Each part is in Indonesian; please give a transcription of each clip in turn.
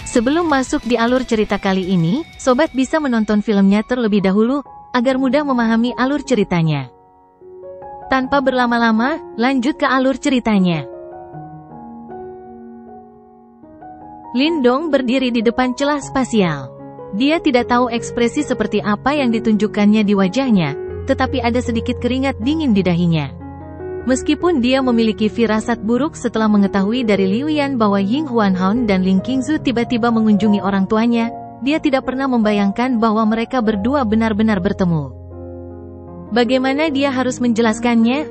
Sebelum masuk di alur cerita kali ini, sobat bisa menonton filmnya terlebih dahulu, agar mudah memahami alur ceritanya. Tanpa berlama-lama, lanjut ke alur ceritanya. Lindong berdiri di depan celah spasial. Dia tidak tahu ekspresi seperti apa yang ditunjukkannya di wajahnya, tetapi ada sedikit keringat dingin di dahinya. Meskipun dia memiliki firasat buruk setelah mengetahui dari Liu Yan bahwa Ying Huanhao dan Ling Qingzu tiba-tiba mengunjungi orang tuanya, dia tidak pernah membayangkan bahwa mereka berdua benar-benar bertemu. Bagaimana dia harus menjelaskannya?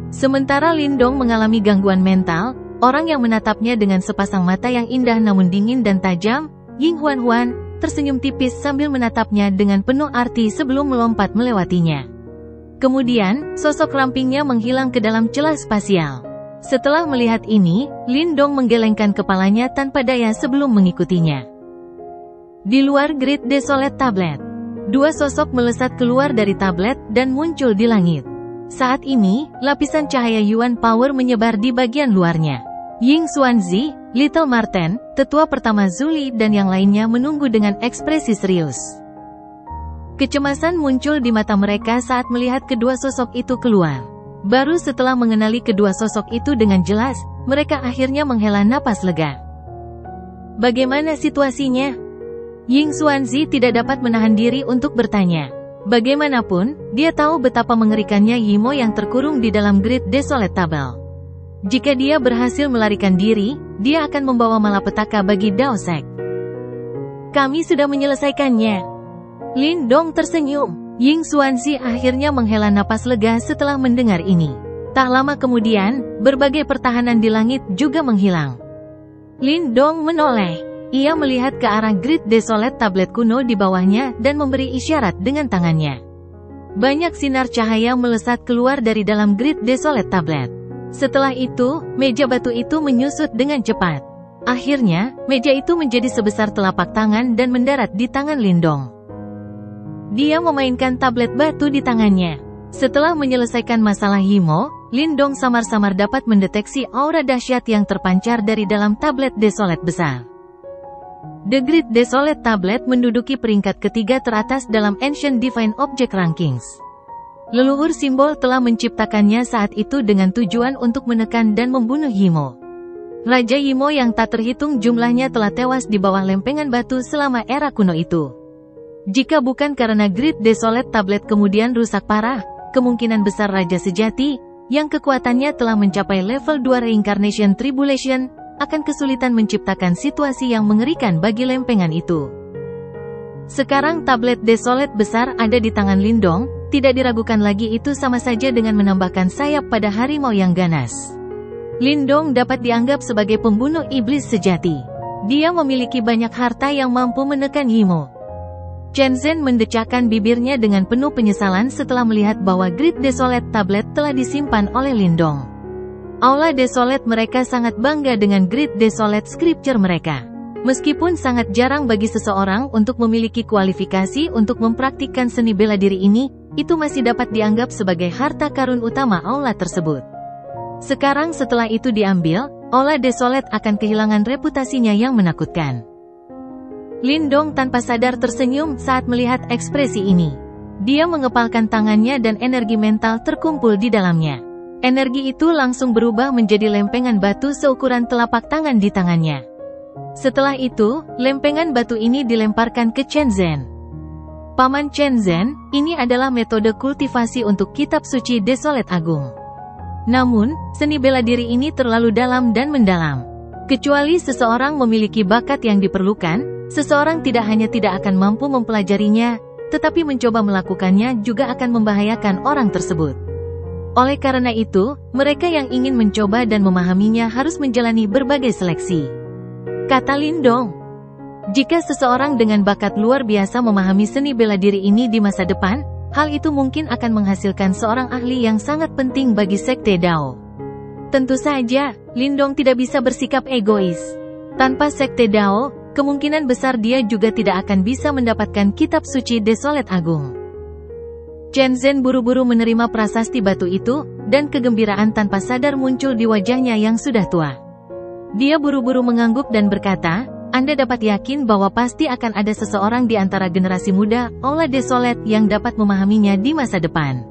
Sementara Lindong mengalami gangguan mental, orang yang menatapnya dengan sepasang mata yang indah namun dingin dan tajam, Ying Huanhuan, tersenyum tipis sambil menatapnya dengan penuh arti sebelum melompat melewatinya. Kemudian, sosok rampingnya menghilang ke dalam celah spasial. Setelah melihat ini, Lindong menggelengkan kepalanya tanpa daya sebelum mengikutinya. Di luar Great Desolate Tablet, dua sosok melesat keluar dari tablet dan muncul di langit. Saat ini, lapisan cahaya Yuan Power menyebar di bagian luarnya. Ying Xuanzi, Little Marten, tetua pertama Zuli dan yang lainnya menunggu dengan ekspresi serius. Kecemasan muncul di mata mereka saat melihat kedua sosok itu keluar. Baru setelah mengenali kedua sosok itu dengan jelas, mereka akhirnya menghela napas lega. Bagaimana situasinya? Ying Xuanzi tidak dapat menahan diri untuk bertanya. Bagaimanapun, dia tahu betapa mengerikannya Yimo yang terkurung di dalam Great Desolate Tablet. Jika dia berhasil melarikan diri, dia akan membawa malapetaka bagi Dao Sek. Kami sudah menyelesaikannya. Lindong tersenyum. Ying Xuanzi akhirnya menghela napas lega setelah mendengar ini. Tak lama kemudian, berbagai pertahanan di langit juga menghilang. Lindong menoleh. Ia melihat ke arah Great Desolate Tablet kuno di bawahnya dan memberi isyarat dengan tangannya. Banyak sinar cahaya melesat keluar dari dalam Great Desolate Tablet. Setelah itu, meja batu itu menyusut dengan cepat. Akhirnya, meja itu menjadi sebesar telapak tangan dan mendarat di tangan Lindong. Dia memainkan tablet batu di tangannya. Setelah menyelesaikan masalah Yimo, Lindong samar-samar dapat mendeteksi aura dahsyat yang terpancar dari dalam tablet desolate besar. The Great Desolate Tablet menduduki peringkat ketiga teratas dalam Ancient Divine Object Rankings. Leluhur simbol telah menciptakannya saat itu dengan tujuan untuk menekan dan membunuh Yimo. Raja Yimo yang tak terhitung jumlahnya telah tewas di bawah lempengan batu selama era kuno itu. Jika bukan karena Great Desolate Tablet kemudian rusak parah, kemungkinan besar Raja Sejati, yang kekuatannya telah mencapai level 2 Reincarnation Tribulation, akan kesulitan menciptakan situasi yang mengerikan bagi lempengan itu. Sekarang tablet desolate besar ada di tangan Lindong, tidak diragukan lagi itu sama saja dengan menambahkan sayap pada harimau yang ganas. Lindong dapat dianggap sebagai pembunuh iblis sejati. Dia memiliki banyak harta yang mampu menekan Yimo. Chen Zhen mendecakkan bibirnya dengan penuh penyesalan setelah melihat bahwa Great Desolate Tablet telah disimpan oleh Lindong. Aula Desolate mereka sangat bangga dengan Great Desolate Scripture mereka. Meskipun sangat jarang bagi seseorang untuk memiliki kualifikasi untuk mempraktikkan seni bela diri ini, itu masih dapat dianggap sebagai harta karun utama aula tersebut. Sekarang setelah itu diambil, aula Desolate akan kehilangan reputasinya yang menakutkan. Lindong tanpa sadar tersenyum saat melihat ekspresi ini. Dia mengepalkan tangannya dan energi mental terkumpul di dalamnya. Energi itu langsung berubah menjadi lempengan batu seukuran telapak tangan di tangannya. Setelah itu, lempengan batu ini dilemparkan ke Chen Zhen. Paman Chen Zhen, ini adalah metode kultivasi untuk kitab suci Desolate Agung. Namun, seni bela diri ini terlalu dalam dan mendalam. Kecuali seseorang memiliki bakat yang diperlukan, seseorang tidak hanya tidak akan mampu mempelajarinya, tetapi mencoba melakukannya juga akan membahayakan orang tersebut. Oleh karena itu, mereka yang ingin mencoba dan memahaminya harus menjalani berbagai seleksi. Kata Lindong, jika seseorang dengan bakat luar biasa memahami seni bela diri ini di masa depan, hal itu mungkin akan menghasilkan seorang ahli yang sangat penting bagi Sekte Dao. Tentu saja, Lindong tidak bisa bersikap egois. Tanpa Sekte Dao, kemungkinan besar dia juga tidak akan bisa mendapatkan kitab suci Desolate Agung. Chen Zhen buru-buru menerima prasasti batu itu, dan kegembiraan tanpa sadar muncul di wajahnya yang sudah tua. Dia buru-buru mengangguk dan berkata, Anda dapat yakin bahwa pasti akan ada seseorang di antara generasi muda, Aula Desolate, yang dapat memahaminya di masa depan.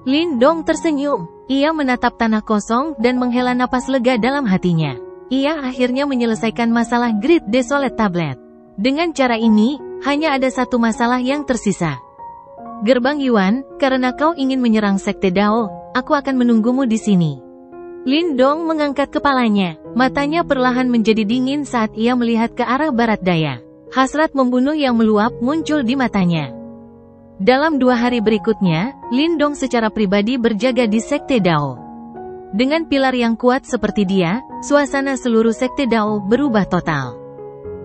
Lindong tersenyum. Ia menatap tanah kosong dan menghela napas lega dalam hatinya. Ia akhirnya menyelesaikan masalah Great Desolate Tablet. Dengan cara ini, hanya ada satu masalah yang tersisa. Gerbang Yuan, karena kau ingin menyerang Sekte Dao, aku akan menunggumu di sini. Lindong mengangkat kepalanya. Matanya perlahan menjadi dingin saat ia melihat ke arah barat daya. Hasrat membunuh yang meluap muncul di matanya. Dalam 2 hari berikutnya, Lindong secara pribadi berjaga di Sekte Dao. Dengan pilar yang kuat seperti dia, suasana seluruh Sekte Dao berubah total.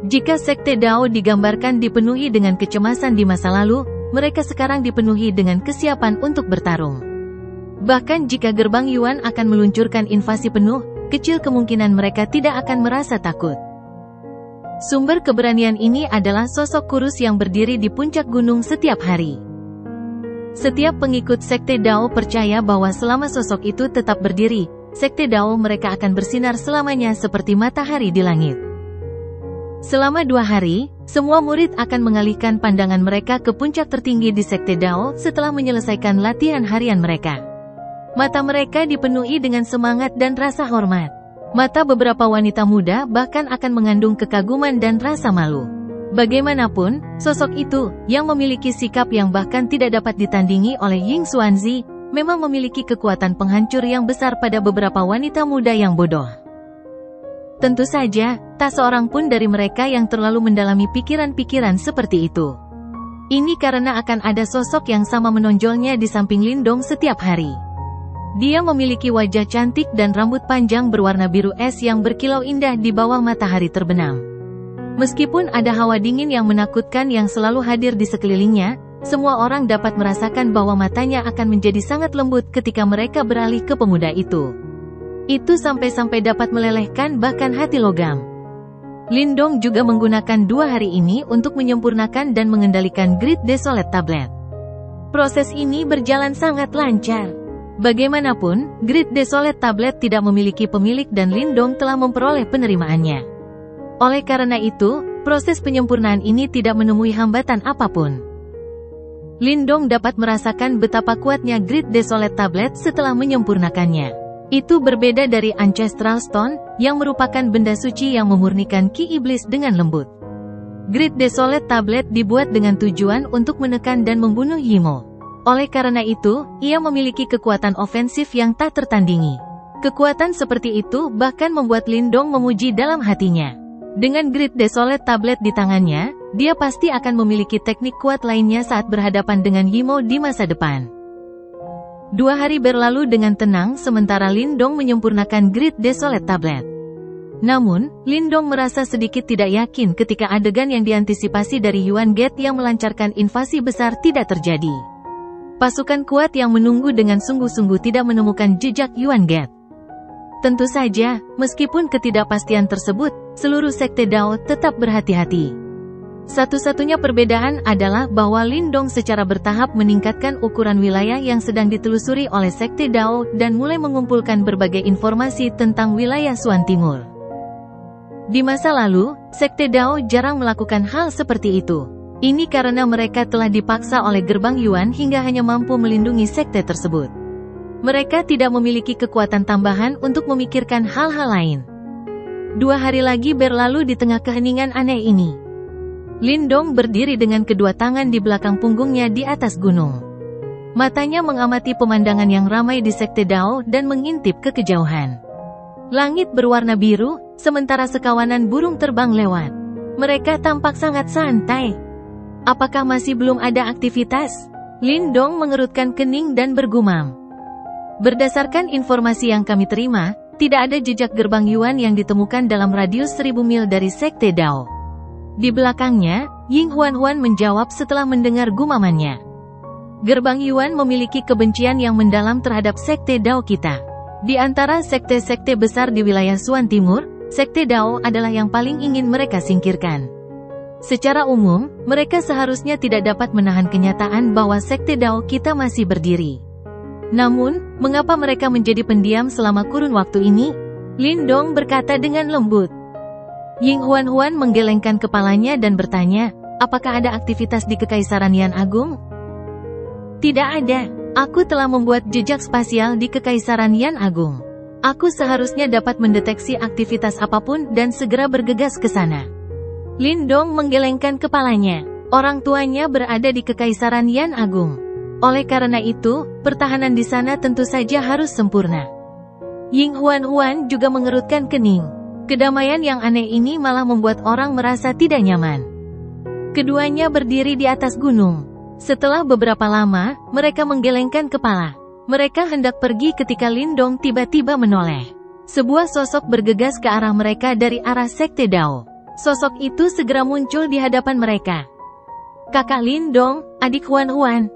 Jika Sekte Dao digambarkan dipenuhi dengan kecemasan di masa lalu, mereka sekarang dipenuhi dengan kesiapan untuk bertarung. Bahkan jika gerbang Yuan akan meluncurkan invasi penuh, kecil kemungkinan mereka tidak akan merasa takut. Sumber keberanian ini adalah sosok kurus yang berdiri di puncak gunung setiap hari. Setiap pengikut Sekte Dao percaya bahwa selama sosok itu tetap berdiri, Sekte Dao mereka akan bersinar selamanya seperti matahari di langit. Selama 2 hari, semua murid akan mengalihkan pandangan mereka ke puncak tertinggi di Sekte Dao setelah menyelesaikan latihan harian mereka. Mata mereka dipenuhi dengan semangat dan rasa hormat. Mata beberapa wanita muda bahkan akan mengandung kekaguman dan rasa malu. Bagaimanapun, sosok itu, yang memiliki sikap yang bahkan tidak dapat ditandingi oleh Ying Xuanzi, memang memiliki kekuatan penghancur yang besar pada beberapa wanita muda yang bodoh. Tentu saja, tak seorang pun dari mereka yang terlalu mendalami pikiran-pikiran seperti itu. Ini karena akan ada sosok yang sama menonjolnya di samping Lindong setiap hari. Dia memiliki wajah cantik dan rambut panjang berwarna biru es yang berkilau indah di bawah matahari terbenam. Meskipun ada hawa dingin yang menakutkan yang selalu hadir di sekelilingnya, semua orang dapat merasakan bahwa matanya akan menjadi sangat lembut ketika mereka beralih ke pemuda itu. Itu sampai-sampai dapat melelehkan bahkan hati logam. Lindong juga menggunakan 2 hari ini untuk menyempurnakan dan mengendalikan Great Desolate Tablet. Proses ini berjalan sangat lancar. Bagaimanapun, Great Desolate Tablet tidak memiliki pemilik dan Lindong telah memperoleh penerimaannya. Oleh karena itu, proses penyempurnaan ini tidak menemui hambatan apapun. Lindong dapat merasakan betapa kuatnya Great Desolate Tablet setelah menyempurnakannya. Itu berbeda dari Ancestral Stone, yang merupakan benda suci yang memurnikan ki iblis dengan lembut. Great Desolate Tablet dibuat dengan tujuan untuk menekan dan membunuh Yimo. Oleh karena itu, ia memiliki kekuatan ofensif yang tak tertandingi. Kekuatan seperti itu bahkan membuat Lindong memuji dalam hatinya. Dengan Great Desolate Tablet di tangannya, dia pasti akan memiliki teknik kuat lainnya saat berhadapan dengan Yimo di masa depan. 2 hari berlalu dengan tenang sementara Lindong menyempurnakan Great Desolate Tablet. Namun, Lindong merasa sedikit tidak yakin ketika adegan yang diantisipasi dari Yuan Gate yang melancarkan invasi besar tidak terjadi. Pasukan kuat yang menunggu dengan sungguh-sungguh tidak menemukan jejak Yuan Gate. Tentu saja, meskipun ketidakpastian tersebut, seluruh Sekte Dao tetap berhati-hati. Satu-satunya perbedaan adalah bahwa Lindong secara bertahap meningkatkan ukuran wilayah yang sedang ditelusuri oleh Sekte Dao dan mulai mengumpulkan berbagai informasi tentang wilayah Xuan Timur. Di masa lalu, Sekte Dao jarang melakukan hal seperti itu. Ini karena mereka telah dipaksa oleh gerbang Yuan hingga hanya mampu melindungi sekte tersebut. Mereka tidak memiliki kekuatan tambahan untuk memikirkan hal-hal lain. 2 hari lagi berlalu di tengah keheningan aneh ini. Lindong berdiri dengan kedua tangan di belakang punggungnya di atas gunung. Matanya mengamati pemandangan yang ramai di Sekte Dao dan mengintip ke kejauhan. Langit berwarna biru, sementara sekawanan burung terbang lewat. Mereka tampak sangat santai. Apakah masih belum ada aktivitas? Lindong mengerutkan kening dan bergumam. Berdasarkan informasi yang kami terima, tidak ada jejak gerbang Yuan yang ditemukan dalam radius 1000 mil dari Sekte Dao. Di belakangnya, Ying Huan menjawab setelah mendengar gumamannya. Gerbang Yuan memiliki kebencian yang mendalam terhadap Sekte Dao kita. Di antara sekte-sekte besar di wilayah Xuan Timur, Sekte Dao adalah yang paling ingin mereka singkirkan. Secara umum, mereka seharusnya tidak dapat menahan kenyataan bahwa Sekte Dao kita masih berdiri. Namun, mengapa mereka menjadi pendiam selama kurun waktu ini? Lindong berkata dengan lembut. Ying Huan menggelengkan kepalanya dan bertanya, apakah ada aktivitas di Kekaisaran Yan Agung? Tidak ada. Aku telah membuat jejak spasial di Kekaisaran Yan Agung. Aku seharusnya dapat mendeteksi aktivitas apapun dan segera bergegas ke sana. Lindong menggelengkan kepalanya. Orang tuanya berada di Kekaisaran Yan Agung. Oleh karena itu, pertahanan di sana tentu saja harus sempurna. Ying Huan juga mengerutkan kening. Kedamaian yang aneh ini malah membuat orang merasa tidak nyaman. Keduanya berdiri di atas gunung. Setelah beberapa lama, mereka menggelengkan kepala. Mereka hendak pergi ketika Lindong tiba-tiba menoleh. Sebuah sosok bergegas ke arah mereka dari arah Sekte Dao. Sosok itu segera muncul di hadapan mereka. Kakak Lindong, adik Huan.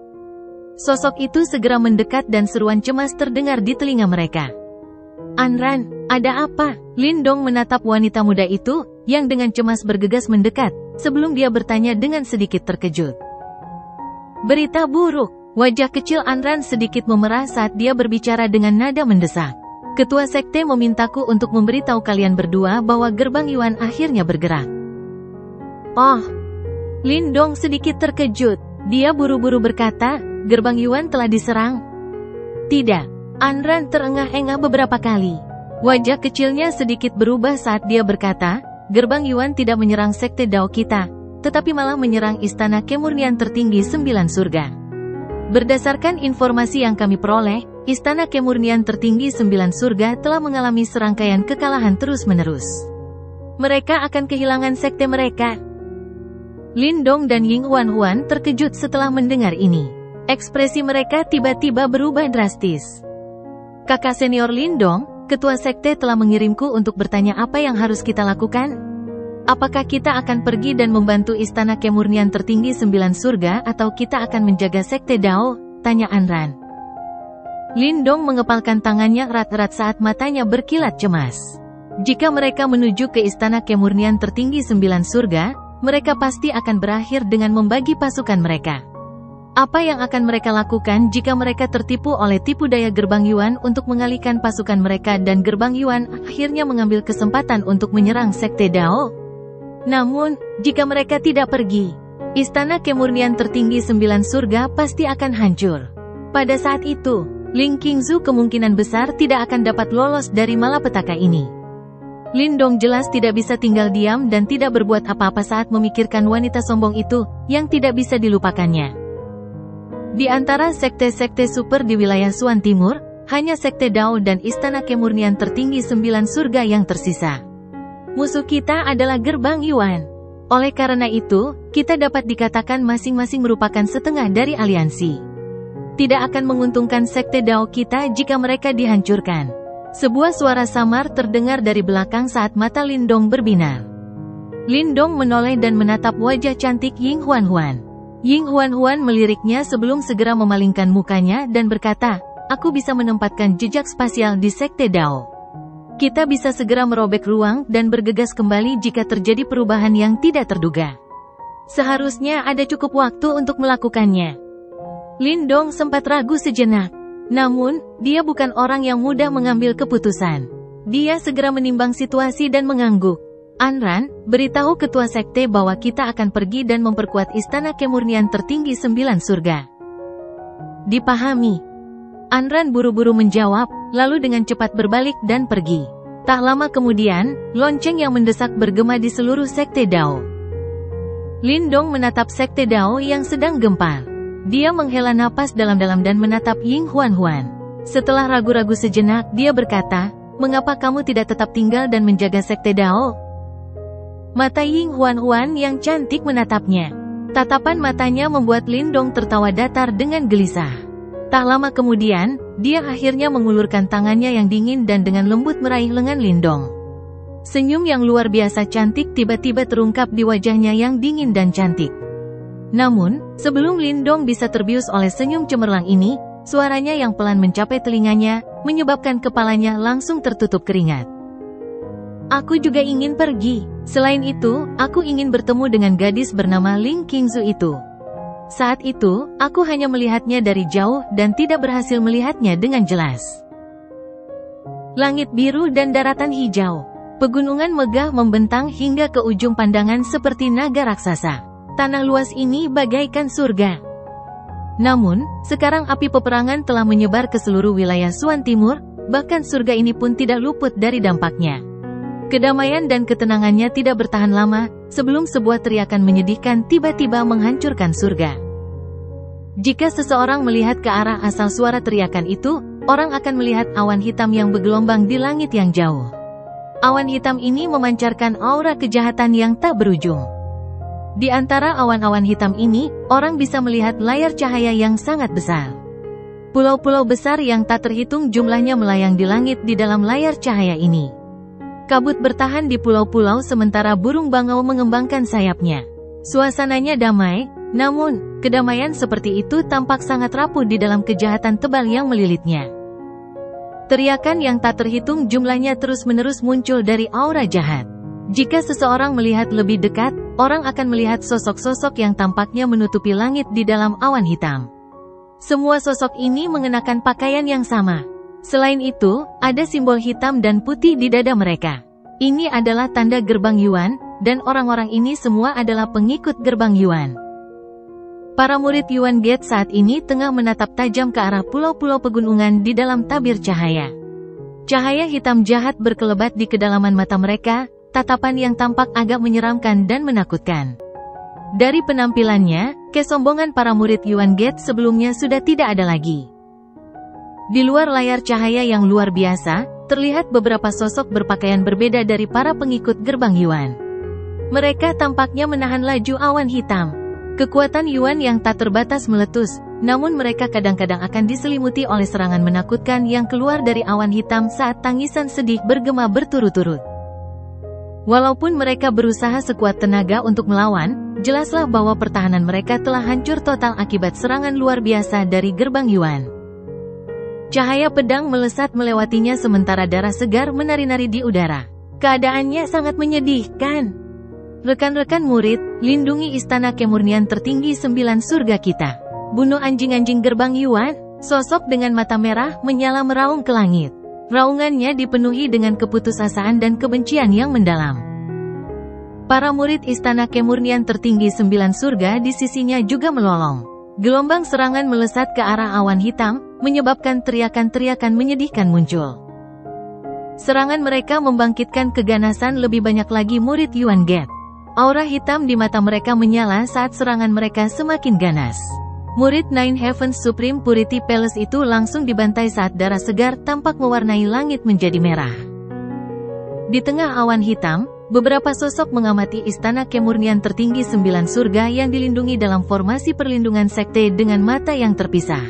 Sosok itu segera mendekat dan seruan cemas terdengar di telinga mereka. Anran, ada apa? Lindong menatap wanita muda itu, yang dengan cemas bergegas mendekat, sebelum dia bertanya dengan sedikit terkejut. Berita buruk. Wajah kecil Anran sedikit memerah saat dia berbicara dengan nada mendesak. Ketua sekte memintaku untuk memberitahu kalian berdua bahwa gerbang Yuan akhirnya bergerak. Oh. Lindong sedikit terkejut. Dia buru-buru berkata, gerbang Yuan telah diserang? Tidak. Anran terengah-engah beberapa kali. Wajah kecilnya sedikit berubah saat dia berkata, gerbang Yuan tidak menyerang sekte Dao kita, tetapi malah menyerang istana kemurnian tertinggi 9 surga. Berdasarkan informasi yang kami peroleh, istana kemurnian tertinggi 9 surga telah mengalami serangkaian kekalahan terus-menerus. Mereka akan kehilangan sekte mereka. Lindong dan Ying Huan terkejut setelah mendengar ini. Ekspresi mereka tiba-tiba berubah drastis. Kakak senior Lindong, ketua sekte telah mengirimku untuk bertanya apa yang harus kita lakukan. Apakah kita akan pergi dan membantu istana kemurnian tertinggi 9 surga atau kita akan menjaga sekte Dao? Tanya Anran. Lindong mengepalkan tangannya erat-erat saat matanya berkilat cemas. Jika mereka menuju ke istana kemurnian tertinggi 9 surga, mereka pasti akan berakhir dengan membagi pasukan mereka. Apa yang akan mereka lakukan jika mereka tertipu oleh tipu daya gerbang Yuan untuk mengalihkan pasukan mereka dan gerbang Yuan akhirnya mengambil kesempatan untuk menyerang sekte Dao? Namun, jika mereka tidak pergi, istana kemurnian tertinggi 9 surga pasti akan hancur. Pada saat itu, Ling Qingzu kemungkinan besar tidak akan dapat lolos dari malapetaka ini. Lindong jelas tidak bisa tinggal diam dan tidak berbuat apa-apa saat memikirkan wanita sombong itu, yang tidak bisa dilupakannya. Di antara sekte-sekte super di wilayah Suan Timur, hanya sekte Dao dan istana kemurnian tertinggi 9 surga yang tersisa. Musuh kita adalah gerbang Yuan. Oleh karena itu, kita dapat dikatakan masing-masing merupakan setengah dari aliansi. Tidak akan menguntungkan sekte Dao kita jika mereka dihancurkan. Sebuah suara samar terdengar dari belakang saat mata Lindong berbinar. Lindong menoleh dan menatap wajah cantik Ying Huan. Ying Huan meliriknya sebelum segera memalingkan mukanya dan berkata, aku bisa menempatkan jejak spasial di sekte Dao. Kita bisa segera merobek ruang dan bergegas kembali jika terjadi perubahan yang tidak terduga. Seharusnya ada cukup waktu untuk melakukannya. Lindong sempat ragu sejenak. Namun, dia bukan orang yang mudah mengambil keputusan. Dia segera menimbang situasi dan mengangguk. Anran, beritahu ketua sekte bahwa kita akan pergi dan memperkuat istana kemurnian tertinggi 9 surga. Dipahami. Anran buru-buru menjawab, lalu dengan cepat berbalik dan pergi. Tak lama kemudian, lonceng yang mendesak bergema di seluruh sekte Dao. Lindong menatap sekte Dao yang sedang gempar. Dia menghela napas dalam-dalam dan menatap Ying Huan. Setelah ragu-ragu sejenak, dia berkata, mengapa kamu tidak tetap tinggal dan menjaga sekte Dao? Mata Ying Huan yang cantik menatapnya. Tatapan matanya membuat Lindong tertawa datar dengan gelisah. Tak lama kemudian, dia akhirnya mengulurkan tangannya yang dingin dan dengan lembut meraih lengan Lindong. Senyum yang luar biasa cantik tiba-tiba terungkap di wajahnya yang dingin dan cantik. Namun, sebelum Lindong bisa terbius oleh senyum cemerlang ini, suaranya yang pelan mencapai telinganya, menyebabkan kepalanya langsung tertutup keringat. Aku juga ingin pergi. Selain itu, aku ingin bertemu dengan gadis bernama Ling Qingzu itu. Saat itu, aku hanya melihatnya dari jauh dan tidak berhasil melihatnya dengan jelas. Langit biru dan daratan hijau. Pegunungan megah membentang hingga ke ujung pandangan seperti naga raksasa. Tanah luas ini bagaikan surga. Namun, sekarang api peperangan telah menyebar ke seluruh wilayah Suan Timur, bahkan surga ini pun tidak luput dari dampaknya. Kedamaian dan ketenangannya tidak bertahan lama, sebelum sebuah teriakan menyedihkan tiba-tiba menghancurkan surga. Jika seseorang melihat ke arah asal suara teriakan itu, orang akan melihat awan hitam yang bergelombang di langit yang jauh. Awan hitam ini memancarkan aura kejahatan yang tak berujung. Di antara awan-awan hitam ini, orang bisa melihat layar cahaya yang sangat besar. Pulau-pulau besar yang tak terhitung jumlahnya melayang di langit di dalam layar cahaya ini. Kabut bertahan di pulau-pulau sementara burung bangau mengembangkan sayapnya. Suasananya damai, namun, kedamaian seperti itu tampak sangat rapuh di dalam kejahatan tebal yang melilitnya. Teriakan yang tak terhitung jumlahnya terus-menerus muncul dari aura jahat. Jika seseorang melihat lebih dekat, orang akan melihat sosok-sosok yang tampaknya menutupi langit di dalam awan hitam. Semua sosok ini mengenakan pakaian yang sama. Selain itu, ada simbol hitam dan putih di dada mereka. Ini adalah tanda gerbang Yuan, dan orang-orang ini semua adalah pengikut gerbang Yuan. Para murid Yuan Gate saat ini tengah menatap tajam ke arah pulau-pulau pegunungan di dalam tabir cahaya. Cahaya hitam jahat berkelebat di kedalaman mata mereka, tatapan yang tampak agak menyeramkan dan menakutkan. Dari penampilannya, kesombongan para murid Yuan Gate sebelumnya sudah tidak ada lagi. Di luar layar cahaya yang luar biasa, terlihat beberapa sosok berpakaian berbeda dari para pengikut gerbang Yuan. Mereka tampaknya menahan laju awan hitam. Kekuatan Yuan yang tak terbatas meletus, namun mereka kadang-kadang akan diselimuti oleh serangan menakutkan yang keluar dari awan hitam saat tangisan sedih bergema berturut-turut. Walaupun mereka berusaha sekuat tenaga untuk melawan, jelaslah bahwa pertahanan mereka telah hancur total akibat serangan luar biasa dari gerbang Yuan. Cahaya pedang melesat melewatinya sementara darah segar menari-nari di udara. Keadaannya sangat menyedihkan. Rekan-rekan murid, lindungi istana kemurnian tertinggi 9 surga kita. Bunuh anjing-anjing gerbang Yuan. Sosok dengan mata merah menyala meraung ke langit. Raungannya dipenuhi dengan keputusasaan dan kebencian yang mendalam. Para murid istana kemurnian tertinggi 9 surga di sisinya juga melolong. Gelombang serangan melesat ke arah awan hitam, menyebabkan teriakan-teriakan menyedihkan muncul. Serangan mereka membangkitkan keganasan lebih banyak lagi murid Yuan Gate. Aura hitam di mata mereka menyala saat serangan mereka semakin ganas. Murid Nine Heavens Supreme Purity Palace itu langsung dibantai saat darah segar tampak mewarnai langit menjadi merah. Di tengah awan hitam, beberapa sosok mengamati istana kemurnian tertinggi 9 surga yang dilindungi dalam formasi perlindungan sekte dengan mata yang terpisah.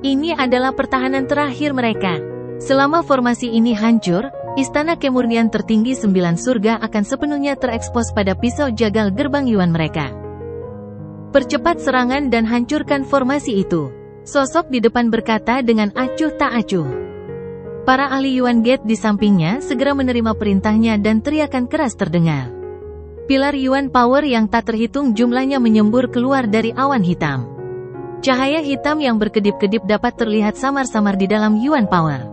Ini adalah pertahanan terakhir mereka. Selama formasi ini hancur, istana kemurnian tertinggi 9 surga akan sepenuhnya terekspos pada pisau jagal gerbang Yuan mereka. Percepat serangan dan hancurkan formasi itu. Sosok di depan berkata dengan acuh tak acuh. Para ahli Yuan Gate di sampingnya segera menerima perintahnya dan teriakan keras terdengar. Pilar Yuan Power yang tak terhitung jumlahnya menyembur keluar dari awan hitam. Cahaya hitam yang berkedip-kedip dapat terlihat samar-samar di dalam Yuan Power.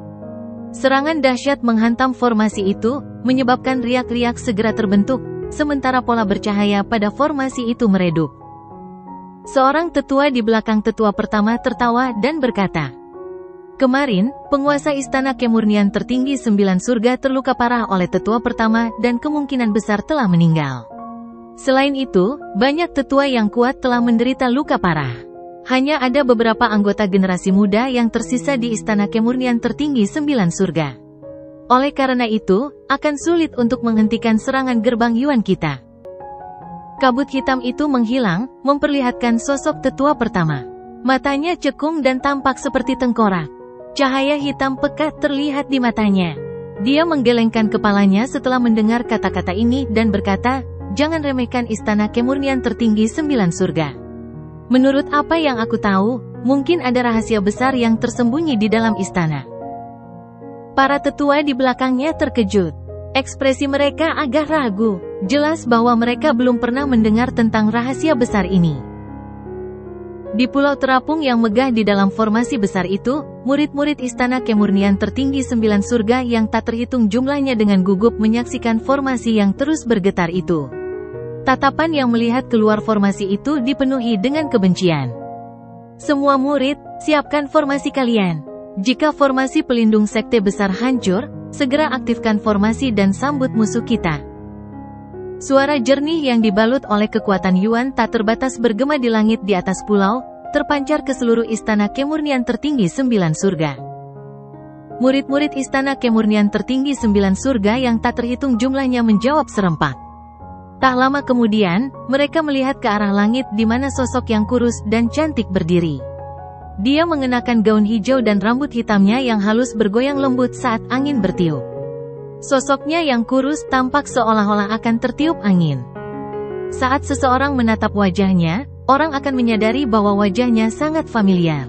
Serangan dahsyat menghantam formasi itu, menyebabkan riak-riak segera terbentuk, sementara pola bercahaya pada formasi itu meredup. Seorang tetua di belakang tetua pertama tertawa dan berkata, "Kemarin, penguasa istana kemurnian tertinggi 9 surga terluka parah oleh tetua pertama dan kemungkinan besar telah meninggal. Selain itu, banyak tetua yang kuat telah menderita luka parah. Hanya ada beberapa anggota generasi muda yang tersisa di istana kemurnian tertinggi 9 surga. Oleh karena itu, akan sulit untuk menghentikan serangan gerbang Yuan kita." Kabut hitam itu menghilang, memperlihatkan sosok tetua pertama. Matanya cekung dan tampak seperti tengkorak. Cahaya hitam pekat terlihat di matanya. Dia menggelengkan kepalanya setelah mendengar kata-kata ini dan berkata, "Jangan remehkan istana kemurnian tertinggi 9 surga. Menurut apa yang aku tahu, mungkin ada rahasia besar yang tersembunyi di dalam istana." Para tetua di belakangnya terkejut. Ekspresi mereka agak ragu. Jelas bahwa mereka belum pernah mendengar tentang rahasia besar ini. Di pulau terapung yang megah di dalam formasi besar itu, murid-murid Istana Kemurnian Tertinggi 9 Surga yang tak terhitung jumlahnya dengan gugup menyaksikan formasi yang terus bergetar itu. Tatapan yang melihat keluar formasi itu dipenuhi dengan kebencian. Semua murid, siapkan formasi kalian. Jika formasi pelindung sekte besar hancur, segera aktifkan formasi dan sambut musuh kita. Suara jernih yang dibalut oleh kekuatan Yuan tak terbatas bergema di langit di atas pulau, terpancar ke seluruh Istana Kemurnian Tertinggi 9 Surga. Murid-murid Istana Kemurnian Tertinggi 9 Surga yang tak terhitung jumlahnya menjawab serempak. Tak lama kemudian, mereka melihat ke arah langit di mana sosok yang kurus dan cantik berdiri. Dia mengenakan gaun hijau dan rambut hitamnya yang halus bergoyang lembut saat angin bertiup. Sosoknya yang kurus tampak seolah-olah akan tertiup angin. Saat seseorang menatap wajahnya, orang akan menyadari bahwa wajahnya sangat familiar.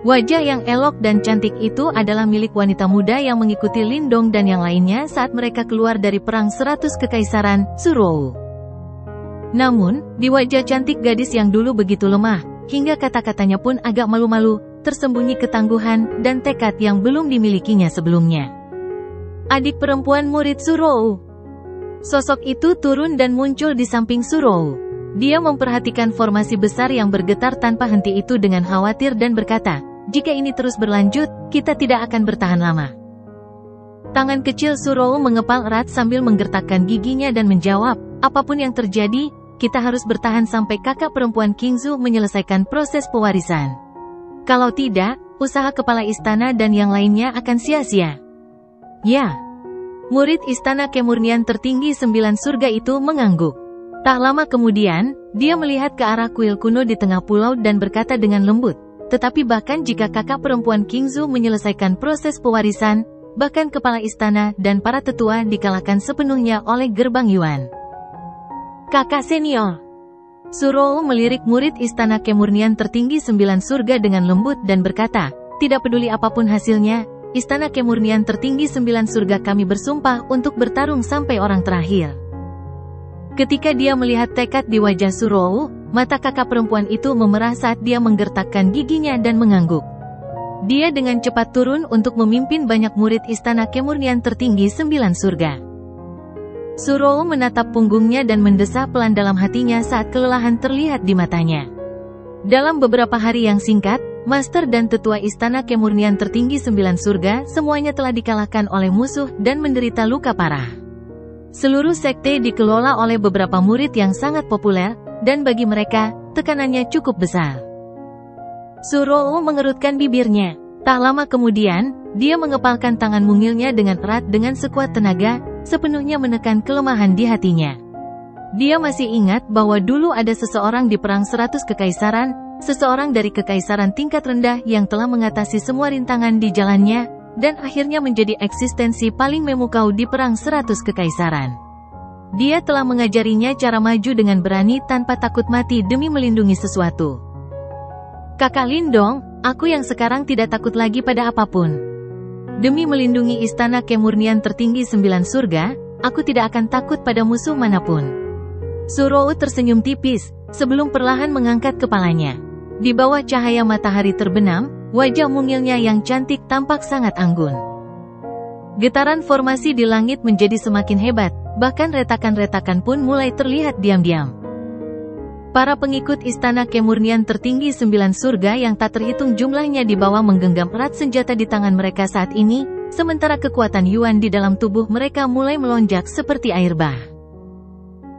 Wajah yang elok dan cantik itu adalah milik wanita muda yang mengikuti Lindong dan yang lainnya saat mereka keluar dari Perang 100 Kekaisaran, Surou. Namun, di wajah cantik gadis yang dulu begitu lemah, hingga kata-katanya pun agak malu-malu, tersembunyi ketangguhan dan tekad yang belum dimilikinya sebelumnya. Adik perempuan murid Surou. Sosok itu turun dan muncul di samping Surou. Dia memperhatikan formasi besar yang bergetar tanpa henti itu dengan khawatir dan berkata, "Jika ini terus berlanjut, kita tidak akan bertahan lama." Tangan kecil Surou mengepal erat sambil menggertakkan giginya dan menjawab, "Apapun yang terjadi, kita harus bertahan sampai kakak perempuan Qingzu menyelesaikan proses pewarisan. Kalau tidak, usaha kepala istana dan yang lainnya akan sia-sia." Ya. Murid Istana Kemurnian Tertinggi 9 Surga itu mengangguk. Tak lama kemudian, dia melihat ke arah kuil kuno di tengah pulau dan berkata dengan lembut, "Tetapi bahkan jika kakak perempuan Qingzu menyelesaikan proses pewarisan, bahkan kepala istana dan para tetua dikalahkan sepenuhnya oleh gerbang Yuan." "Kakak senior." Surou melirik murid Istana Kemurnian Tertinggi 9 Surga dengan lembut dan berkata, "Tidak peduli apapun hasilnya, Istana Kemurnian Tertinggi 9 Surga kami bersumpah untuk bertarung sampai orang terakhir." Ketika dia melihat tekad di wajah Surou, mata kakak perempuan itu memerah saat dia menggertakkan giginya dan mengangguk. Dia dengan cepat turun untuk memimpin banyak murid Istana Kemurnian Tertinggi 9 Surga. Surou menatap punggungnya dan mendesah pelan dalam hatinya saat kelelahan terlihat di matanya. Dalam beberapa hari yang singkat, Master dan tetua Istana Kemurnian Tertinggi 9 Surga semuanya telah dikalahkan oleh musuh dan menderita luka parah. Seluruh sekte dikelola oleh beberapa murid yang sangat populer, dan bagi mereka, tekanannya cukup besar. Surou mengerutkan bibirnya. Tak lama kemudian, dia mengepalkan tangan mungilnya dengan erat dengan sekuat tenaga, sepenuhnya menekan kelemahan di hatinya. Dia masih ingat bahwa dulu ada seseorang di Perang 100 Kekaisaran, seseorang dari kekaisaran tingkat rendah yang telah mengatasi semua rintangan di jalannya, dan akhirnya menjadi eksistensi paling memukau di Perang 100 Kekaisaran. Dia telah mengajarinya cara maju dengan berani tanpa takut mati demi melindungi sesuatu. "Kakak Lindong, aku yang sekarang tidak takut lagi pada apapun. Demi melindungi Istana Kemurnian Tertinggi 9 Surga, aku tidak akan takut pada musuh manapun." Surou tersenyum tipis, sebelum perlahan mengangkat kepalanya. Di bawah cahaya matahari terbenam, wajah mungilnya yang cantik tampak sangat anggun. Getaran formasi di langit menjadi semakin hebat, bahkan retakan-retakan pun mulai terlihat diam-diam. Para pengikut Istana Kemurnian Tertinggi 9 Surga yang tak terhitung jumlahnya di bawah menggenggam erat senjata di tangan mereka saat ini, sementara kekuatan Yuan di dalam tubuh mereka mulai melonjak seperti air bah.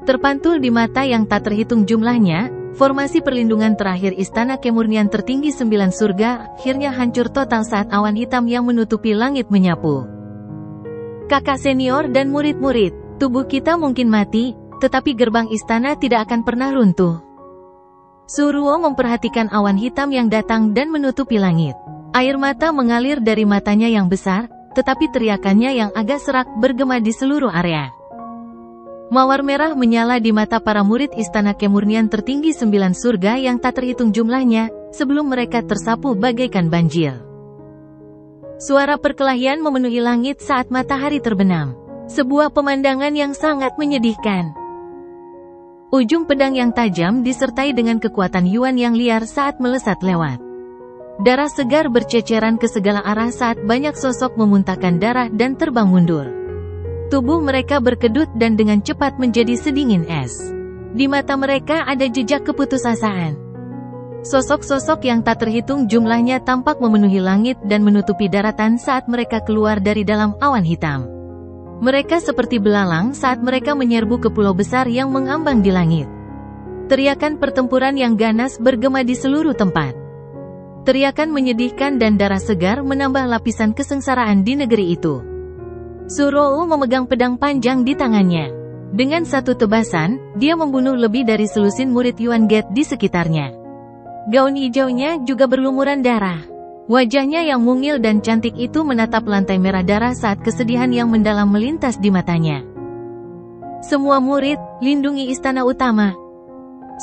Terpantul di mata yang tak terhitung jumlahnya, formasi perlindungan terakhir Istana Kemurnian Tertinggi 9 Surga akhirnya hancur total saat awan hitam yang menutupi langit menyapu. "Kakak senior dan murid-murid, tubuh kita mungkin mati, tetapi gerbang istana tidak akan pernah runtuh." Surou memperhatikan awan hitam yang datang dan menutupi langit. Air mata mengalir dari matanya yang besar, tetapi teriakannya yang agak serak bergema di seluruh area. Mawar merah menyala di mata para murid Istana Kemurnian Tertinggi 9 Surga yang tak terhitung jumlahnya, sebelum mereka tersapu bagaikan banjir. Suara perkelahian memenuhi langit saat matahari terbenam. Sebuah pemandangan yang sangat menyedihkan. Ujung pedang yang tajam disertai dengan kekuatan Yuan yang liar saat melesat lewat. Darah segar berceceran ke segala arah saat banyak sosok memuntahkan darah dan terbang mundur. Tubuh mereka berkedut dan dengan cepat menjadi sedingin es. Di mata mereka ada jejak keputusasaan. Sosok-sosok yang tak terhitung jumlahnya tampak memenuhi langit dan menutupi daratan saat mereka keluar dari dalam awan hitam. Mereka seperti belalang saat mereka menyerbu ke pulau besar yang mengambang di langit. Teriakan pertempuran yang ganas bergema di seluruh tempat. Teriakan menyedihkan dan darah segar menambah lapisan kesengsaraan di negeri itu. Surou memegang pedang panjang di tangannya. Dengan satu tebasan, dia membunuh lebih dari selusin murid Yuan Gate di sekitarnya. Gaun hijaunya juga berlumuran darah. Wajahnya yang mungil dan cantik itu menatap lantai merah darah saat kesedihan yang mendalam melintas di matanya. Semua murid, lindungi istana utama.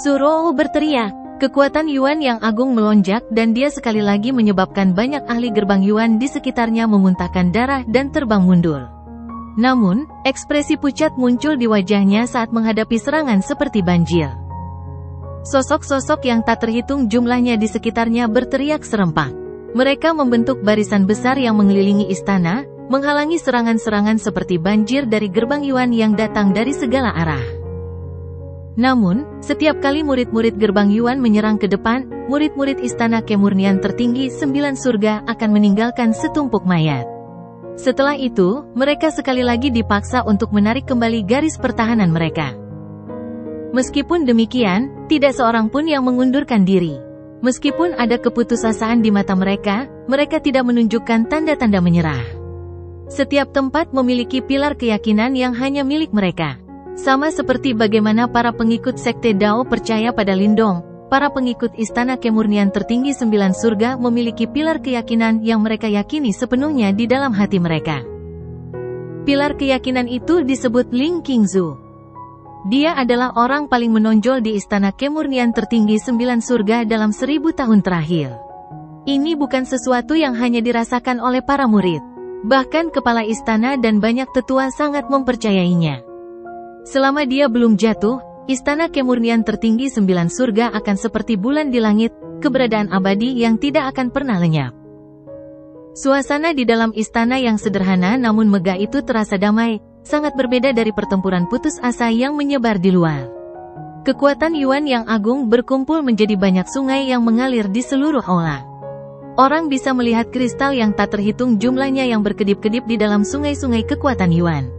Surou berteriak. Kekuatan Yuan yang agung melonjak dan dia sekali lagi menyebabkan banyak ahli gerbang Yuan di sekitarnya memuntahkan darah dan terbang mundur. Namun, ekspresi pucat muncul di wajahnya saat menghadapi serangan seperti banjir. Sosok-sosok yang tak terhitung jumlahnya di sekitarnya berteriak serempak. Mereka membentuk barisan besar yang mengelilingi istana, menghalangi serangan-serangan seperti banjir dari gerbang Yuan yang datang dari segala arah. Namun, setiap kali murid-murid gerbang Yuan menyerang ke depan, murid-murid istana kemurnian tertinggi 9 surga akan meninggalkan setumpuk mayat. Setelah itu, mereka sekali lagi dipaksa untuk menarik kembali garis pertahanan mereka. Meskipun demikian, tidak seorang pun yang mengundurkan diri. Meskipun ada keputusasaan di mata mereka, mereka tidak menunjukkan tanda-tanda menyerah. Setiap tempat memiliki pilar keyakinan yang hanya milik mereka. Sama seperti bagaimana para pengikut sekte Dao percaya pada Lindong, para pengikut istana kemurnian tertinggi 9 surga memiliki pilar keyakinan yang mereka yakini sepenuhnya di dalam hati mereka. Pilar keyakinan itu disebut Ling Qingzu. Dia adalah orang paling menonjol di istana kemurnian tertinggi 9 surga dalam 1000 tahun terakhir. Ini bukan sesuatu yang hanya dirasakan oleh para murid. Bahkan kepala istana dan banyak tetua sangat mempercayainya. Selama dia belum jatuh, istana kemurnian tertinggi 9 surga akan seperti bulan di langit, keberadaan abadi yang tidak akan pernah lenyap. Suasana di dalam istana yang sederhana namun megah itu terasa damai, sangat berbeda dari pertempuran putus asa yang menyebar di luar. Kekuatan Yuan yang agung berkumpul menjadi banyak sungai yang mengalir di seluruh aula. Orang bisa melihat kristal yang tak terhitung jumlahnya yang berkedip-kedip di dalam sungai-sungai kekuatan Yuan.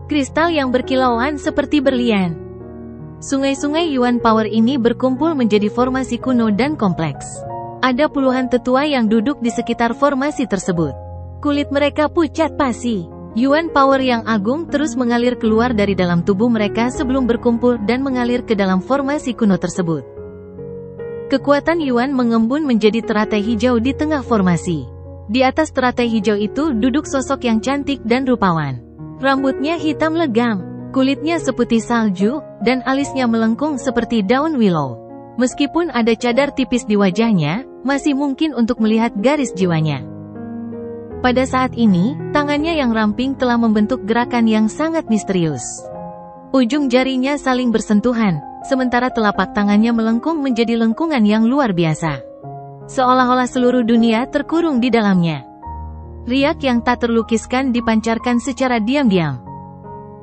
Kristal yang berkilauan seperti berlian. Sungai-sungai Yuan Power ini berkumpul menjadi formasi kuno dan kompleks. Ada puluhan tetua yang duduk di sekitar formasi tersebut. Kulit mereka pucat pasi. Yuan Power yang agung terus mengalir keluar dari dalam tubuh mereka sebelum berkumpul dan mengalir ke dalam formasi kuno tersebut. Kekuatan Yuan mengembun menjadi teratai hijau di tengah formasi. Di atas teratai hijau itu duduk sosok yang cantik dan rupawan. Rambutnya hitam legam, kulitnya seputih salju, dan alisnya melengkung seperti daun willow. Meskipun ada cadar tipis di wajahnya, masih mungkin untuk melihat garis jiwanya. Pada saat ini, tangannya yang ramping telah membentuk gerakan yang sangat misterius. Ujung jarinya saling bersentuhan, sementara telapak tangannya melengkung menjadi lengkungan yang luar biasa. Seolah-olah seluruh dunia terkurung di dalamnya. Riak yang tak terlukiskan dipancarkan secara diam-diam.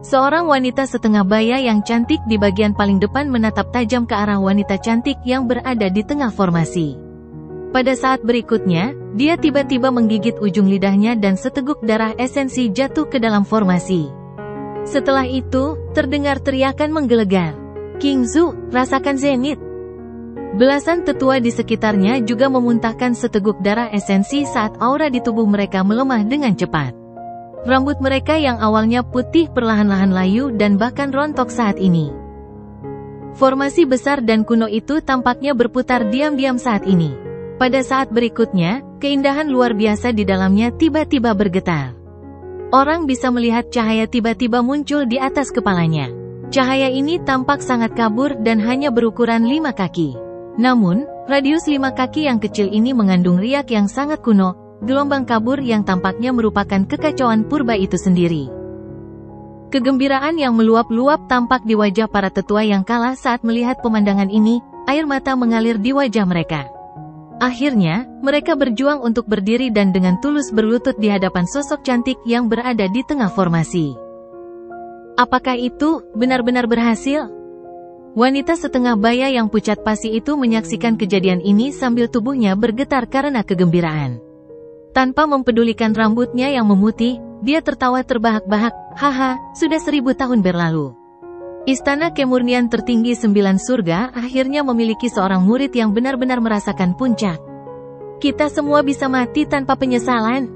Seorang wanita setengah baya yang cantik di bagian paling depan menatap tajam ke arah wanita cantik yang berada di tengah formasi. Pada saat berikutnya, dia tiba-tiba menggigit ujung lidahnya dan seteguk darah esensi jatuh ke dalam formasi. Setelah itu, terdengar teriakan menggelegar. Qingzu, rasakan zenith. Belasan tetua di sekitarnya juga memuntahkan seteguk darah esensi saat aura di tubuh mereka melemah dengan cepat. Rambut mereka yang awalnya putih perlahan-lahan layu dan bahkan rontok saat ini. Formasi besar dan kuno itu tampaknya berputar diam-diam saat ini. Pada saat berikutnya, keindahan luar biasa di dalamnya tiba-tiba bergetar. Orang bisa melihat cahaya tiba-tiba muncul di atas kepalanya. Cahaya ini tampak sangat kabur dan hanya berukuran 5 kaki. Namun, radius 5 kaki yang kecil ini mengandung riak yang sangat kuno, gelombang kabur yang tampaknya merupakan kekacauan purba itu sendiri. Kegembiraan yang meluap-luap tampak di wajah para tetua yang kalah saat melihat pemandangan ini, air mata mengalir di wajah mereka. Akhirnya, mereka berjuang untuk berdiri dan dengan tulus berlutut di hadapan sosok cantik yang berada di tengah formasi. Apakah itu benar-benar berhasil? Wanita setengah baya yang pucat pasi itu menyaksikan kejadian ini sambil tubuhnya bergetar karena kegembiraan. Tanpa mempedulikan rambutnya yang memutih, dia tertawa terbahak-bahak, haha, sudah 1000 tahun berlalu. Istana kemurnian tertinggi 9 surga akhirnya memiliki seorang murid yang benar-benar merasakan puncak. Kita semua bisa mati tanpa penyesalan.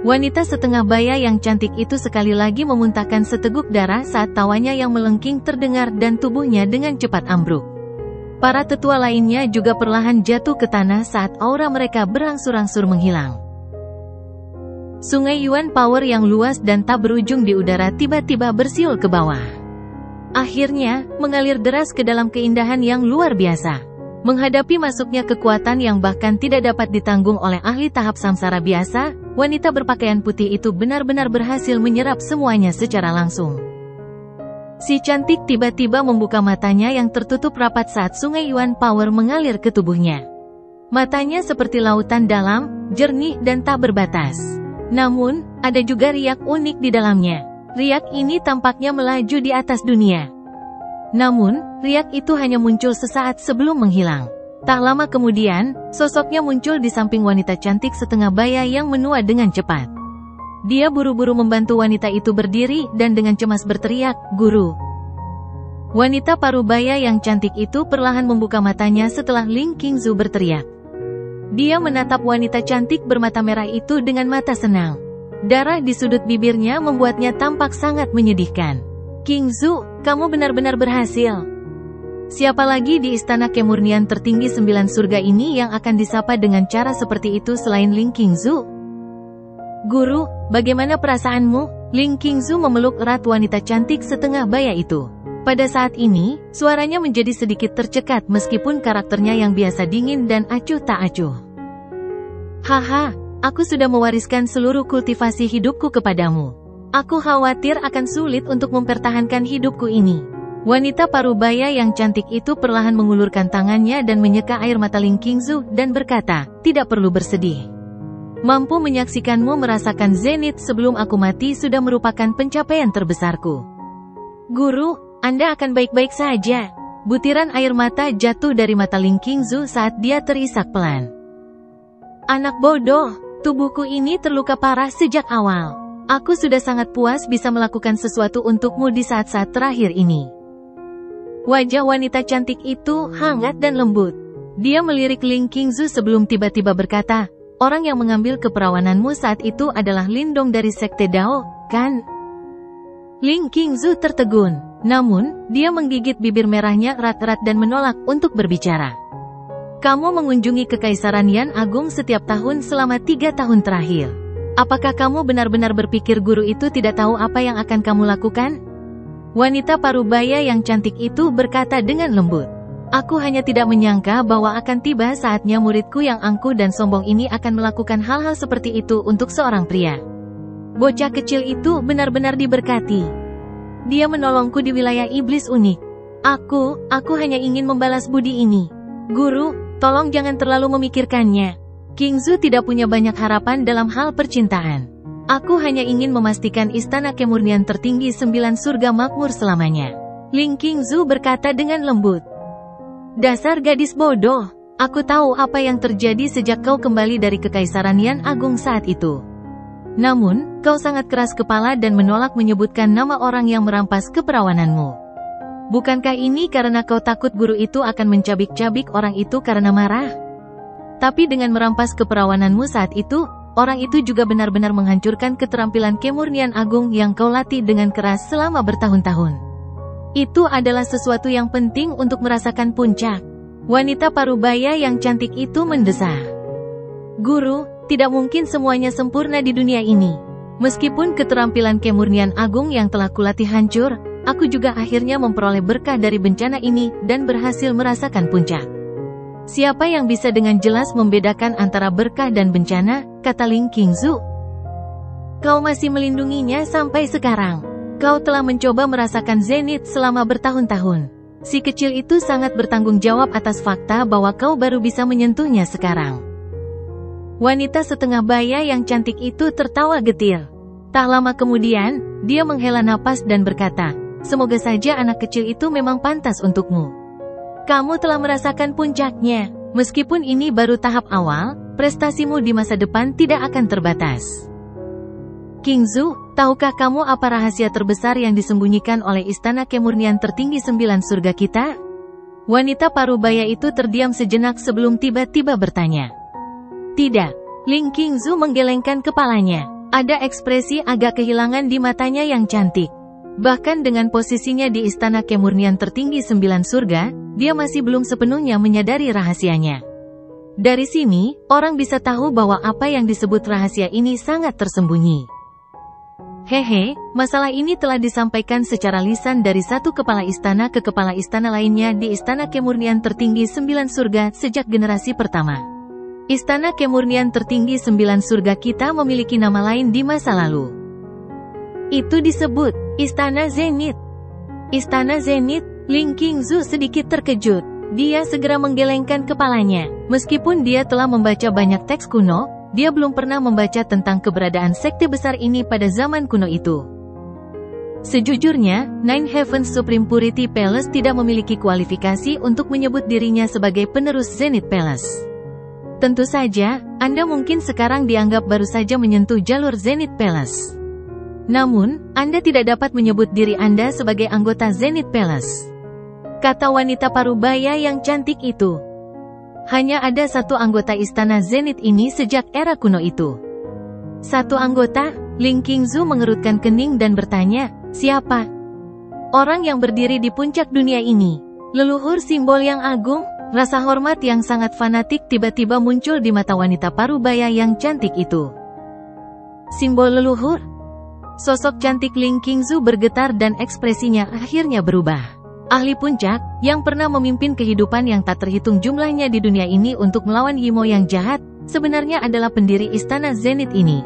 Wanita setengah baya yang cantik itu sekali lagi memuntahkan seteguk darah saat tawanya yang melengking terdengar dan tubuhnya dengan cepat ambruk. Para tetua lainnya juga perlahan jatuh ke tanah saat aura mereka berangsur-angsur menghilang. Sungai Yuan Power yang luas dan tak berujung di udara tiba-tiba bersiul ke bawah. Akhirnya, mengalir deras ke dalam keindahan yang luar biasa. Menghadapi masuknya kekuatan yang bahkan tidak dapat ditanggung oleh ahli tahap samsara biasa, wanita berpakaian putih itu benar-benar berhasil menyerap semuanya secara langsung. Si cantik tiba-tiba membuka matanya yang tertutup rapat saat sungai Yuan Power mengalir ke tubuhnya. Matanya seperti lautan dalam, jernih dan tak berbatas. Namun, ada juga riak unik di dalamnya. Riak ini tampaknya melaju di atas dunia. Namun, riak itu hanya muncul sesaat sebelum menghilang. Tak lama kemudian, sosoknya muncul di samping wanita cantik setengah baya yang menua dengan cepat. Dia buru-buru membantu wanita itu berdiri dan dengan cemas berteriak, "Guru!" Wanita parubaya yang cantik itu perlahan membuka matanya setelah Ling Qingzu berteriak. Dia menatap wanita cantik bermata merah itu dengan mata senang. Darah di sudut bibirnya membuatnya tampak sangat menyedihkan. "Qingzu, kamu benar-benar berhasil." Siapa lagi di istana kemurnian tertinggi 9 surga ini yang akan disapa dengan cara seperti itu selain Ling Qingzu? "Guru, bagaimana perasaanmu?" Ling Qingzu memeluk erat wanita cantik setengah baya itu. Pada saat ini, suaranya menjadi sedikit tercekat meskipun karakternya yang biasa dingin dan acuh tak acuh. "Haha, aku sudah mewariskan seluruh kultivasi hidupku kepadamu. Aku khawatir akan sulit untuk mempertahankan hidupku ini." Wanita parubaya yang cantik itu perlahan mengulurkan tangannya dan menyeka air mata Ling Qingzu dan berkata, "Tidak perlu bersedih. Mampu menyaksikanmu merasakan zenith sebelum aku mati sudah merupakan pencapaian terbesarku. Guru, Anda akan baik-baik saja." Butiran air mata jatuh dari mata Ling Qingzu saat dia terisak pelan. "Anak bodoh, tubuhku ini terluka parah sejak awal. Aku sudah sangat puas bisa melakukan sesuatu untukmu di saat-saat terakhir ini." Wajah wanita cantik itu hangat dan lembut. Dia melirik Ling Qingzu sebelum tiba-tiba berkata, "Orang yang mengambil keperawananmu saat itu adalah Lindong dari Sekte Dao, kan?" Ling Qingzu tertegun. Namun, dia menggigit bibir merahnya erat-erat dan menolak untuk berbicara. "Kamu mengunjungi Kekaisaran Yan Agung setiap tahun selama 3 tahun terakhir. Apakah kamu benar-benar berpikir guru itu tidak tahu apa yang akan kamu lakukan?" Wanita parubaya yang cantik itu berkata dengan lembut. "Aku hanya tidak menyangka bahwa akan tiba saatnya muridku yang angkuh dan sombong ini akan melakukan hal-hal seperti itu untuk seorang pria. Bocah kecil itu benar-benar diberkati. Dia menolongku di wilayah iblis unik. Aku hanya ingin membalas budi ini. Guru, tolong jangan terlalu memikirkannya. Qingzu tidak punya banyak harapan dalam hal percintaan. Aku hanya ingin memastikan istana kemurnian tertinggi 9 surga makmur selamanya." Ling Qingzu berkata dengan lembut. "Dasar gadis bodoh. Aku tahu apa yang terjadi sejak kau kembali dari Kekaisaran Yan Agung saat itu. Namun, kau sangat keras kepala dan menolak menyebutkan nama orang yang merampas keperawananmu. Bukankah ini karena kau takut guru itu akan mencabik-cabik orang itu karena marah? Tapi dengan merampas keperawananmu saat itu, orang itu juga benar-benar menghancurkan keterampilan kemurnian agung yang kau latih dengan keras selama bertahun-tahun. Itu adalah sesuatu yang penting untuk merasakan puncak." Wanita parubaya yang cantik itu mendesah. "Guru, tidak mungkin semuanya sempurna di dunia ini. Meskipun keterampilan kemurnian agung yang telah kulatih hancur, aku juga akhirnya memperoleh berkah dari bencana ini dan berhasil merasakan puncak. Siapa yang bisa dengan jelas membedakan antara berkah dan bencana?" kata Ling Qingzu. "Kau masih melindunginya sampai sekarang. Kau telah mencoba merasakan zenith selama bertahun-tahun. Si kecil itu sangat bertanggung jawab atas fakta bahwa kau baru bisa menyentuhnya sekarang. Wanita setengah baya yang cantik itu tertawa getir. Tak lama kemudian, dia menghela napas dan berkata, "Semoga saja anak kecil itu memang pantas untukmu. Kamu telah merasakan puncaknya. Meskipun ini baru tahap awal, prestasimu di masa depan tidak akan terbatas." Qingzu, tahukah kamu apa rahasia terbesar yang disembunyikan oleh Istana Kemurnian Tertinggi 9 Surga kita? Wanita parubaya itu terdiam sejenak sebelum tiba-tiba bertanya. Tidak. Ling Qingzu menggelengkan kepalanya. Ada ekspresi agak kehilangan di matanya yang cantik. Bahkan dengan posisinya di Istana Kemurnian Tertinggi 9 Surga, dia masih belum sepenuhnya menyadari rahasianya. Dari sini, orang bisa tahu bahwa apa yang disebut rahasia ini sangat tersembunyi. Hehe, masalah ini telah disampaikan secara lisan dari satu kepala istana ke kepala istana lainnya di Istana Kemurnian Tertinggi 9 Surga sejak generasi pertama. Istana Kemurnian Tertinggi 9 Surga kita memiliki nama lain di masa lalu. Itu disebut Istana Zenith. Istana Zenith. Ling Qingzu sedikit terkejut. Dia segera menggelengkan kepalanya. Meskipun dia telah membaca banyak teks kuno, dia belum pernah membaca tentang keberadaan sekte besar ini pada zaman kuno itu. Sejujurnya, Nine Heavens Supreme Purity Palace tidak memiliki kualifikasi untuk menyebut dirinya sebagai penerus Zenith Palace. Tentu saja, Anda mungkin sekarang dianggap baru saja menyentuh jalur Zenith Palace. Namun, Anda tidak dapat menyebut diri Anda sebagai anggota Zenith Palace. Kata wanita parubaya yang cantik itu. Hanya ada satu anggota istana Zenith ini sejak era kuno itu. Satu anggota? Ling Qingzu mengerutkan kening dan bertanya, siapa? Orang yang berdiri di puncak dunia ini. Leluhur simbol yang agung? Rasa hormat yang sangat fanatik tiba-tiba muncul di mata wanita parubaya yang cantik itu. Simbol leluhur? Sosok cantik Ling Qingzu bergetar dan ekspresinya akhirnya berubah. Ahli puncak, yang pernah memimpin kehidupan yang tak terhitung jumlahnya di dunia ini untuk melawan Yimo yang jahat, sebenarnya adalah pendiri Istana Zenith ini.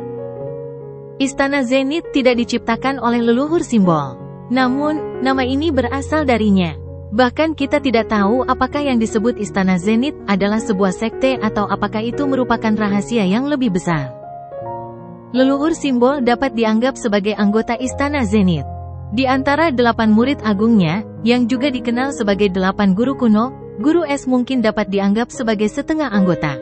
Istana Zenith tidak diciptakan oleh leluhur simbol. Namun, nama ini berasal darinya. Bahkan kita tidak tahu apakah yang disebut Istana Zenith adalah sebuah sekte atau apakah itu merupakan rahasia yang lebih besar. Leluhur simbol dapat dianggap sebagai anggota Istana Zenith. Di antara 8 murid agungnya, yang juga dikenal sebagai 8 guru kuno, Guru Es mungkin dapat dianggap sebagai setengah anggota.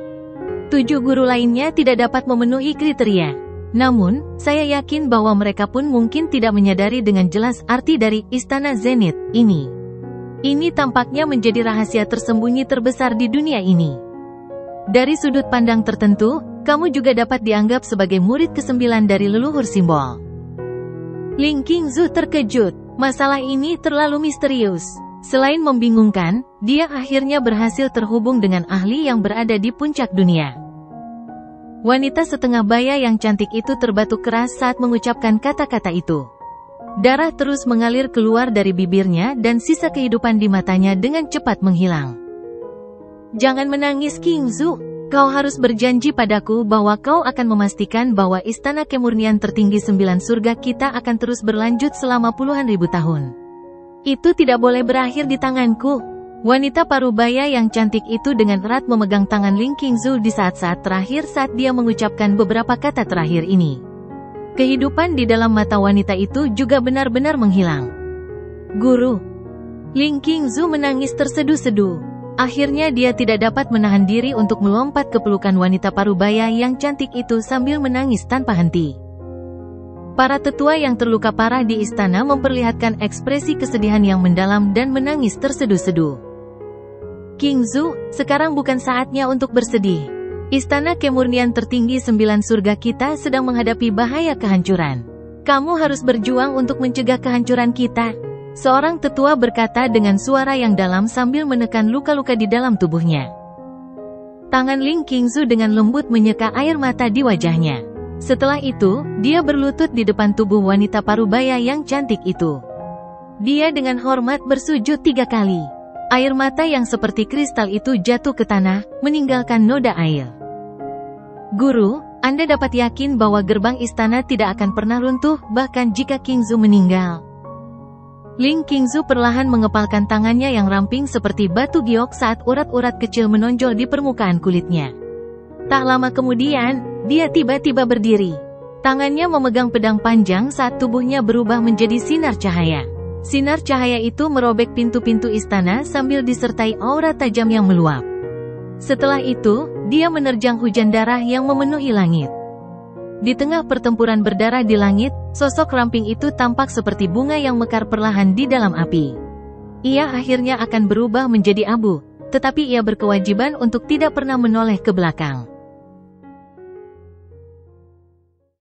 7 guru lainnya tidak dapat memenuhi kriteria. Namun, saya yakin bahwa mereka pun mungkin tidak menyadari dengan jelas arti dari Istana Zenith ini. Ini tampaknya menjadi rahasia tersembunyi terbesar di dunia ini. Dari sudut pandang tertentu, kamu juga dapat dianggap sebagai murid ke-9 dari leluhur simbol. Ling Qingzu terkejut. Masalah ini terlalu misterius. Selain membingungkan, dia akhirnya berhasil terhubung dengan ahli yang berada di puncak dunia. Wanita setengah baya yang cantik itu terbatuk keras saat mengucapkan kata-kata itu. Darah terus mengalir keluar dari bibirnya dan sisa kehidupan di matanya dengan cepat menghilang. Jangan menangis Qingzu, kau harus berjanji padaku bahwa kau akan memastikan bahwa Istana Kemurnian Tertinggi 9 Surga kita akan terus berlanjut selama puluhan ribu tahun. Itu tidak boleh berakhir di tanganku. Wanita parubaya yang cantik itu dengan erat memegang tangan Ling Qingzu di saat-saat terakhir saat dia mengucapkan beberapa kata terakhir ini. Kehidupan di dalam mata wanita itu juga benar-benar menghilang. Guru. Ling Qingzu menangis terseduh-seduh. Akhirnya dia tidak dapat menahan diri untuk melompat ke pelukan wanita parubaya yang cantik itu sambil menangis tanpa henti. Para tetua yang terluka parah di istana memperlihatkan ekspresi kesedihan yang mendalam dan menangis terseduh-seduh. Qingzu, sekarang bukan saatnya untuk bersedih. Istana Kemurnian Tertinggi 9 Surga kita sedang menghadapi bahaya kehancuran. Kamu harus berjuang untuk mencegah kehancuran kita. Seorang tetua berkata dengan suara yang dalam sambil menekan luka-luka di dalam tubuhnya. Tangan Ling Qingzu dengan lembut menyeka air mata di wajahnya. Setelah itu, dia berlutut di depan tubuh wanita parubaya yang cantik itu. Dia dengan hormat bersujud 3 kali. Air mata yang seperti kristal itu jatuh ke tanah, meninggalkan noda air. Guru, Anda dapat yakin bahwa gerbang istana tidak akan pernah runtuh, bahkan jika Qingzu meninggal. Ling Qingzu perlahan mengepalkan tangannya yang ramping seperti batu giok saat urat-urat kecil menonjol di permukaan kulitnya. Tak lama kemudian, dia tiba-tiba berdiri. Tangannya memegang pedang panjang saat tubuhnya berubah menjadi sinar cahaya. Sinar cahaya itu merobek pintu-pintu istana sambil disertai aura tajam yang meluap. Setelah itu, dia menerjang hujan darah yang memenuhi langit. Di tengah pertempuran berdarah di langit, sosok ramping itu tampak seperti bunga yang mekar perlahan di dalam api. Ia akhirnya akan berubah menjadi abu, tetapi ia berkewajiban untuk tidak pernah menoleh ke belakang.